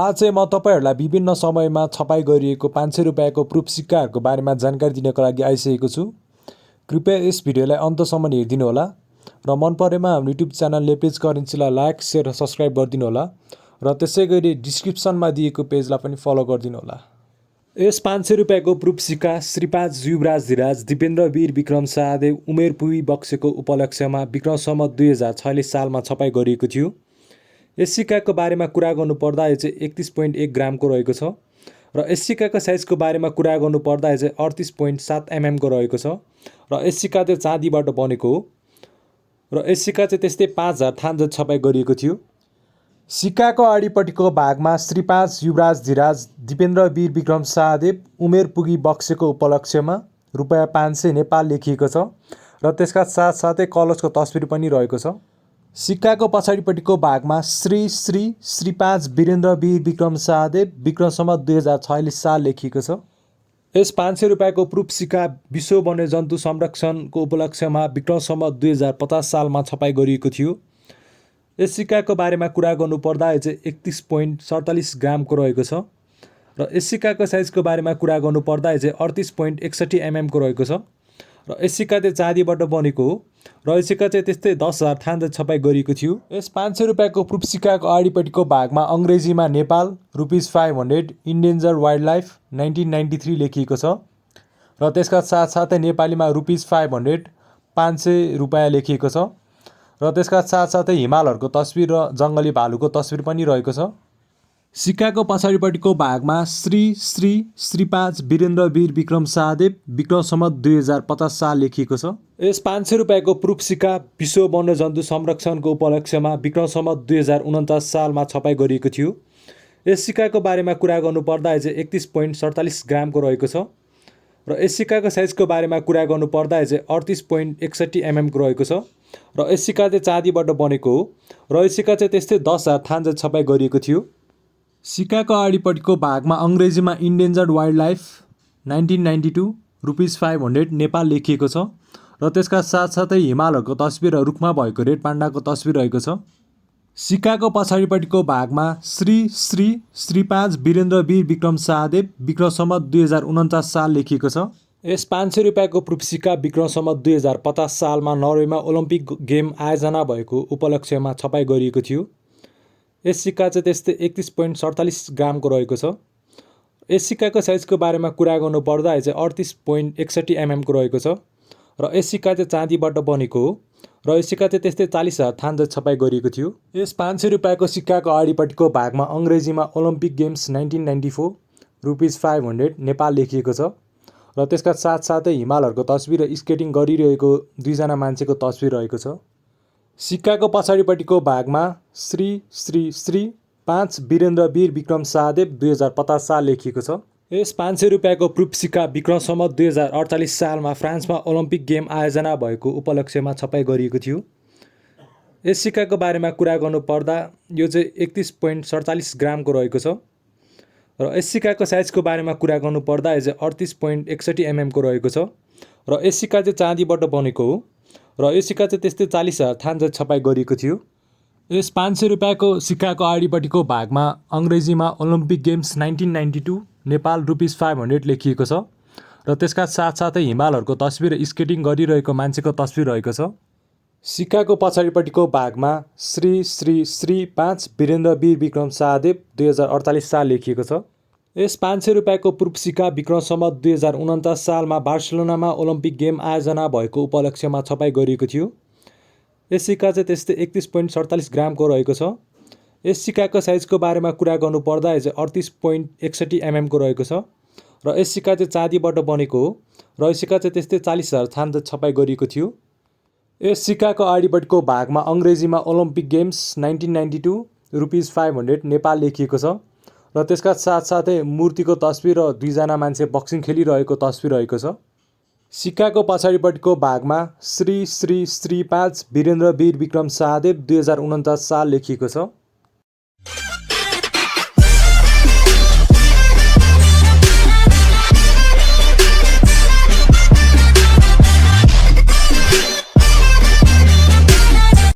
आज चाहिँ म तपाईँहरूलाई विभिन्न समयमा छपाई गरिएको 500 रुपियाँको प्रुफ सिक्काहरूको बारेमा जानकारी दिनको लागि आइसकेको छु। कृपया यस भिडियोलाई अन्तसम्म हेरिदिनु होला र मन परेमा हाम्रो युट्युब च्यानल लेपेज करेन्सीलाई लाइक, सेयर र सब्सक्राइब गरिदिनु होला र त्यसै गरी डिस्क्रिप्सनमा दिएको पेजलाई पनि फलो गरिदिनु होला। यस 500 रुपियाँको प्रुफ सिक्का श्री 5 युवराज धीराज दिपेन्द्र वीर विक्रम शाहदेव उमेर पुगी बक्सेको उपलक्ष्यमा विक्रम सम्वत 2046 सालमा छपाई गरिएको थियो। यस सिक्काको बारेमा कुरा गर्नुपर्दा यो चाहिँ 31.1 ग्रामको रहेको छ र यस सिक्काको साइजको बारेमा कुरा गर्नुपर्दा यो चाहिँ 38.7 mm को रहेको छ र यस सिक्का चाहिँ चाँदीबाट बनेको हो र यस सिक्का चाहिँ त्यस्तै 5000 थान जति छपाई गरिएको थियो। सिक्काको अगाडिपट्टिको भागमा श्री 5 युवराज धीराज दिपेन्द्र वीर विक्रम शाहदेव उमेर पुगी बक्सेको उपलक्ष्यमा रुपैयाँ 500 नेपाल लेखिएको छ र त्यसका साथसाथै कलशको तस्बिर पनि रहेको छ। सिक्काको पछाडिपट्टिको भागमा श्री 5 वीरेन्द्र वीर विक्रम शाहदेव विक्रम सम्वत 2046 साल लेखिएको छ। यस 500 रुपियाँको प्रुफ सिक्का विश्व वन्यजन्तु संरक्षणको उपलक्ष्यमा विक्रम सम्वत 2050 सालमा छपाई गरिएको थियो। यस सिक्काको बारेमा कुरा गर्नुपर्दा यो चाहिँ 31.47 ग्रामको रहेको छ र यस सिक्काको साइजको बारेमा कुरा गर्नुपर्दा यो चाहिँ 38.61 mm को रहेको छ र यस सिक्का चाहिँ चाँदीबाट बनेको हो र यस सिक्का चाहिँ त्यस्तै 10,000 थान जति छपाई गरिएको थियो। यस 500 रुपियाँको प्रुफ सिक्काको अगाडिपट्टिको भागमा अङ्ग्रेजीमा नेपाल ₹500 इन्डेन्जर वाइल्ड लाइफ 1993 लेखिएको छ र त्यसका साथसाथै नेपालीमा ₹500 500 रुपियाँ लेखिएको छ र त्यसका साथसाथै हिमालहरूको तस्बिर र जङ्गली भालुको तस्बिर पनि रहेको छ। सिक्काको पछाडिपट्टिको भागमा श्री 5 वीरेन्द्र वीर विक्रम शाहदेव विक्रम सम्वत 2050 साल लेखिएको छ। यस 500 रुपियाँको प्रुफ सिक्का विश्व वन्यजन्तु संरक्षणको उपलक्ष्यमा विक्रम सम्वत 2049 सालमा छपाई गरिएको थियो। यस सिक्काको बारेमा कुरा गर्नुपर्दा यो चाहिँ 31.47 ग्रामको रहेको छ र यस सिक्काको साइजको बारेमा कुरा गर्नुपर्दा यो चाहिँ 38.61 mm को रहेको छ र यस सिक्का चाहिँ चाँदीबाट बनेको हो र यस सिक्का चाहिँ त्यस्तै 10,000 थान जति छपाई गरिएको थियो। सिक्काको अगाडिपट्टिको भागमा अङ्ग्रेजीमा इन्डेन्जर्ड वाइल्ड लाइफ 1992 ₹500 नेपाल लेखिएको छ र त्यसका साथसाथै हिमालहरूको तस्बिर र रुखमा भएको रेड पाण्डाको तस्बिर रहेको छ। सिक्काको पछाडिपट्टिको भागमा श्री 5 वीरेन्द्र वीर विक्रम शाहदेव विक्रम सम्वत 2049 साल लेखिएको छ। यस 500 रुपियाँको प्रुफ सिक्का विक्रम सम्वत 2050 सालमा नर्वेमा ओलम्पिक गेम आयोजना भएको उपलक्ष्यमा छपाई गरिएको थियो। यस सिक्का चाहिँ त्यस्तै 31.47 ग्रामको रहेको छ। यस सिक्काको साइजको बारेमा कुरा गर्नुपर्दा यो चाहिँ 38.61 mm को रहेको छ र यस सिक्का चाहिँ चाँदीबाट बनेको हो र यस सिक्का चाहिँ त्यस्तै 40,000 थान जति छपाई गरिएको थियो। यस 500 रुपियाँको सिक्काको अगाडिपट्टिको भागमा अङ्ग्रेजीमा ओलम्पिक गेम्स 1994 ₹500 नेपाल लेखिएको छ र त्यसका साथसाथै हिमालहरूको तस्बिर र स्केटिङ गरिरहेको 2जना मान्छेको तस्बिर रहेको छ। सिक्काको पछाडिपट्टिको भागमा श्री 5 वीरेन्द्र वीर विक्रम शाहदेव 2050 साल लेखिएको छ। यस 500 रुपियाँको प्रुफ सिक्का विक्रम सम्वत 2048 सालमा फ्रान्समा ओलम्पिक गेम आयोजना भएको उपलक्ष्यमा छपाई गरिएको थियो। यस सिक्काको बारेमा कुरा गर्नुपर्दा यो चाहिँ 31.47 ग्रामको रहेको छ र यस सिक्काको साइजको बारेमा कुरा गर्नुपर्दा यो चाहिँ 38.61 mm को रहेको छ र यस सिक्का चाहिँ चाँदीबाट बनेको हो र यस सिक्का चाहिँ त्यस्तै 40,000 थान जति छपाई गरिएको थियो। यस 500 रुपियाँको सिक्काको अगाडिपट्टिको भागमा अङ्ग्रेजीमा ओलम्पिक गेम्स 1992 नेपाल ₹500 लेखिएको छ र त्यसका साथसाथै हिमालहरूको तस्बिर र स्केटिङ गरिरहेको मान्छेको तस्बिर रहेको छ। सिक्काको पछाडिपट्टिको भागमा श्री 5 वीरेन्द्र वीर विक्रम शाहदेव 2048 साल लेखिएको छ। यस 500 रुपियाँको प्रुफ सिक्का विक्रम सम्वत 2049 सालमा बार्सिलोनामा ओलम्पिक गेम आयोजना भएको उपलक्ष्यमा छपाई गरिएको थियो। यस सिक्का चाहिँ त्यस्तै 31.47 ग्रामको रहेको छ। यस सिक्काको साइजको बारेमा कुरा गर्नुपर्दा यो चाहिँ 38.61 mm को रहेको छ र यस सिक्का चाहिँ चाँदीबाट बनेको हो र यस सिक्का चाहिँ त्यस्तै 40,000 थान जति छपाई गरिएको थियो। यस सिक्काको अगाडिपट्टिको भागमा अङ्ग्रेजीमा ओलम्पिक गेम्स 1992 ₹500 नेपाल लेखिएको छ र त्यसका साथसाथै मूर्तिको तस्बिर र 2जना मान्छे बक्सिङ खेलिरहेको तस्बिर रहेको छ। सिक्काको पछाडिपट्टिको भागमा श्री 5 वीरेन्द्र वीर विक्रम शाहदेव 2049 साल लेखिएको छ।